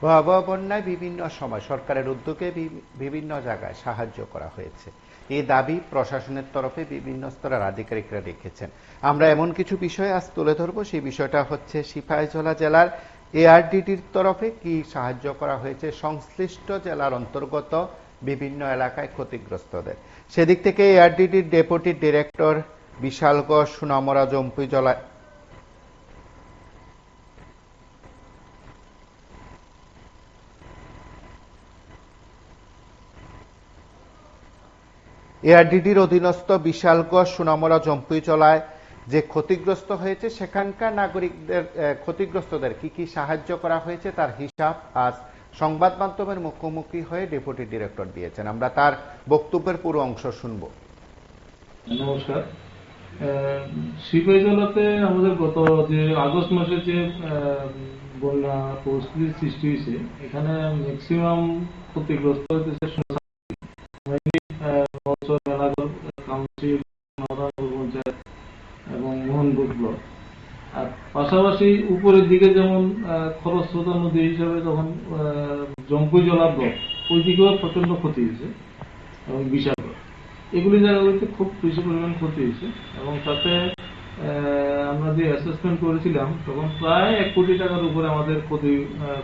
ভয়াবহ বন্যায় বিভিন্ন সময় সরকারের উদ্যোগে বিভিন্ন জায়গায় সাহায্য করা হয়েছে। এই দাবি প্রশাসনের তরফে বিভিন্ন স্তরের আধিকারিকরা রেখেছেন। আমরা এমন কিছু বিষয় আজ তুলে ধরবো। সেই বিষয়টা হচ্ছে সিপাহীজলা জেলার এআরডিটির তরফে কি সাহায্য করা হয়েছে সংশ্লিষ্ট জেলার অন্তর্গত বিভিন্ন এলাকায় ক্ষতিগ্রস্তদের। সেদিক থেকে এআরডিটির ডেপুটি ডিরেক্টর বিশালগড়, সোনামুড়া, জম্পুইজলা এআরডিটির অধীনস্থ বিশালগড়, সোনামুড়া, জম্পুইজলায় যে ক্ষতিগ্রস্ত হয়েছে সেখানকার নাগরিকদের ক্ষতিগ্রস্তদের কি কি সাহায্য করা হয়েছে তার হিসাব আজ সংবাদ মাধ্যমের মুখোমুখি হয়ে ডেপুটি ডিরেক্টর দিয়েছেন। আমরা তার বক্তব্যের পুরো অংশ শুনব। নমস্কার। সিপাহীজলাতে আমাদের গত যে আগস্ট মাসে যে বন্যা পরিস্থিতির সৃষ্টি হয়েছে, এখানে ম্যাক্সিমাম ক্ষতিগ্রস্ত হয়েছে কাউন্সিল, পঞ্চায়েত এবং মোহনপুর ব্লক। আর পাশাপাশি উপরের দিকে যেমন খরস্রোতা নদী হিসাবে তখন জম্পুইজলা ব্লক, ওই দিকেও প্রচন্ড ক্ষতি হয়েছে এবং বিশাল এগুলি জায়গাগুলিতে খুব বেশি পরিমাণ ক্ষতি হয়েছে। এবং তাতে আমরা যে অ্যাসেসমেন্ট করেছিলাম তখন প্রায় 1 কোটি টাকার উপরে আমাদের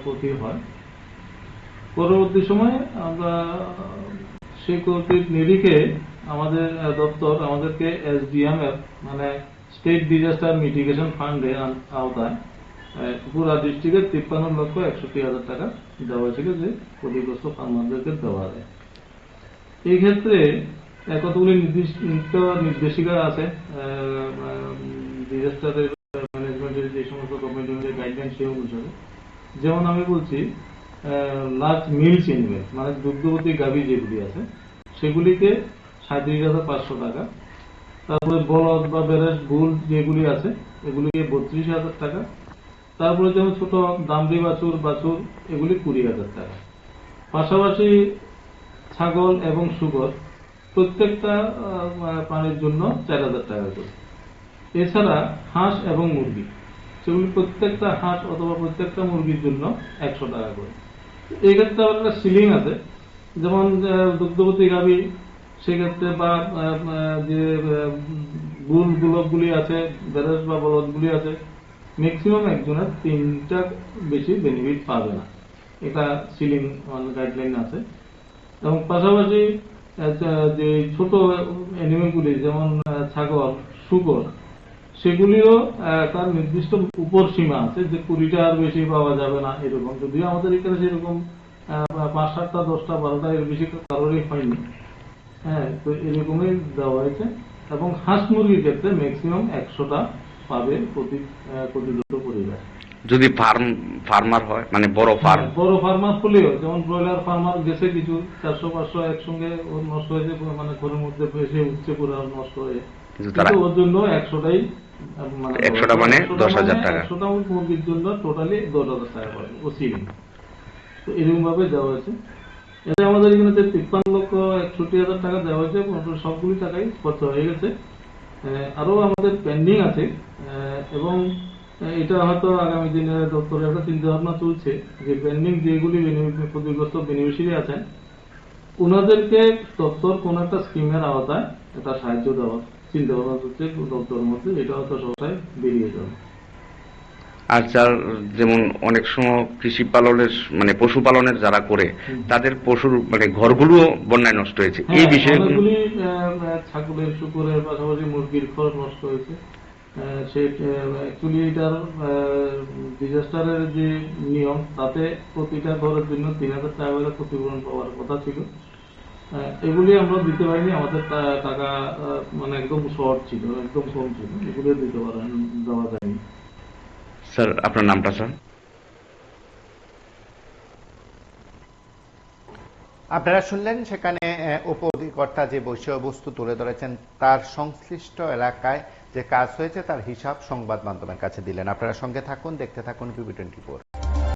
ক্ষতি হয়। পরবর্তী সময়ে আমরা সেই ক্ষতির নিরিখে আমাদের দপ্তর আমাদেরকে এসডিএমএফ মানে স্টেট ডিজাস্টার মিটিগেশন ফান্ডের আওতায় পুরা ডিস্ট্রিক্টের 53,61,000 টাকা দেওয়া হয়েছিল, যে ক্ষতিগ্রস্ত ফার্মারদেরকে দেওয়া যায়। এই ক্ষেত্রে কতগুলি নির্দেশিকা আছে ডিজাস্টারের ম্যানেজমেন্টের, যে সমস্ত গভর্নমেন্টের গাইডলাইন সেই অনুসারে। যেমন আমি বলছি, লার্জ মিলস এনিমেল মানে দুগ্ধবতী গাভী যেগুলি আছে সেগুলিকে 37,500 টাকা। তারপরে বলদ বা বেরেস বুল যেগুলি আছে এগুলিকে 32,000 টাকা। তারপরে যেমন ছোট দামড়ি বাছুর এগুলি 20,000 টাকা। পাশাপাশি ছাগল এবং শুকর প্রত্যেকটা প্রাণীর জন্য 4,000 টাকা করে। এছাড়া হাঁস এবং মুরগি, সেগুলি প্রত্যেকটা হাঁস অথবা প্রত্যেকটা মুরগির জন্য 100 টাকা করে। এই ক্ষেত্রে আবার একটা সিলিং আছে, যেমন দুগ্ধবতী গাভী সেক্ষেত্রে বা যে গুলি আছে, বেরেস বা বলদগুলি আছে, ম্যাক্সিমাম একজনের 3টা বেশি বেনিফিট পাবে না, এটা সিলিং গাইডলাইন আছে। এবং পাশাপাশি যে ছোট অ্যানিমেলগুলি যেমন ছাগল, শুকর, সেগুলিও তার নির্দিষ্ট উপর সীমা আছে, যে 20টার বেশি পাওয়া যাবে না এরকম। যদিও আমাদের এখানে সেরকম 5, 7টা, 10টা, 12টা এর বেশি কারোরই হয়নি। হ্যাঁ, তো এরকমই দেওয়া হয়েছে। এবং হাঁস মুরগির ক্ষেত্রে ম্যাক্সিমাম 100টা পাবে প্রতি ক্ষতিগ্রস্ত পরিবার। যদি ফার্মার হয় মানে বড় ফার্মার হলেও, যেমন ব্রয়লার ফার্মার গেছে কিছু 400-500 একসঙ্গে নষ্ট হয়েছে, মানে ঘরের মধ্যে এসে উঠছে পুরো নষ্ট হয়ে, কিন্তু ওর জন্য 100টাই মানে 100টা মানে 10,000 টাকা। 100টা মুরগির জন্য টোটালি 10,000 টাকা পাবে ও সিলিং। তো এরকম ভাবে দেওয়া হয়েছে। এতে আমাদের এখানে যে 53,61,000 টাকা দেওয়া হয়েছে সবগুলি টাকাই খরচ হয়ে গেছে। আরো আমাদের পেন্ডিং আছে এবং এটা হয়তো আগামী দিনে দপ্তরে একটা চিন্তা ভাবনা চলছে যে পেন্ডিং যেগুলি ক্ষতিগ্রস্ত বেনিফিশিয়ারি আছেন ওনাদেরকে দপ্তর কোন একটা স্কিমের আওতায় একটা সাহায্য দেওয়ার চিন্তা ভাবনা চলছে দপ্তরের মধ্যে। এটা হয়তো সবাই বেরিয়ে যাবে। আর যার যেমন অনেক সময় কৃষি পালনের মানে পশুপালনের যারা করে তাদের পশুর মানে ঘরগুলো বন্যায় নষ্ট হয়েছে, এই বিষয়গুলি ছাগলের, শুকুরের পাশাপাশি মুরগির ঘর নষ্ট হয়েছে। অ্যাকচুয়ালি এটার ডিজাস্টারের যে নিয়ম তাতে প্রতিটা ঘরের জন্য 3,000 টাকা করে ক্ষতিপূরণ পাওয়ার কথা ছিল। এগুলি আমরা দিতে পারিনি, আমাদের টাকা মানে একদম শর্ট ছিল, একদম কম ছিল, এগুলি দেওয়া যায়নি। স্যার আপনার নামটা স্যার? আপনারা শুনলেন সেখানে উপ অধিকর্তা যে বিষয়বস্তু তুলে ধরেছেন তার সংশ্লিষ্ট এলাকায় যে কাজ হয়েছে তার হিসাব সংবাদ মাধ্যমের কাছে দিলেন। আপনারা সঙ্গে থাকুন, দেখতে থাকুন PB24।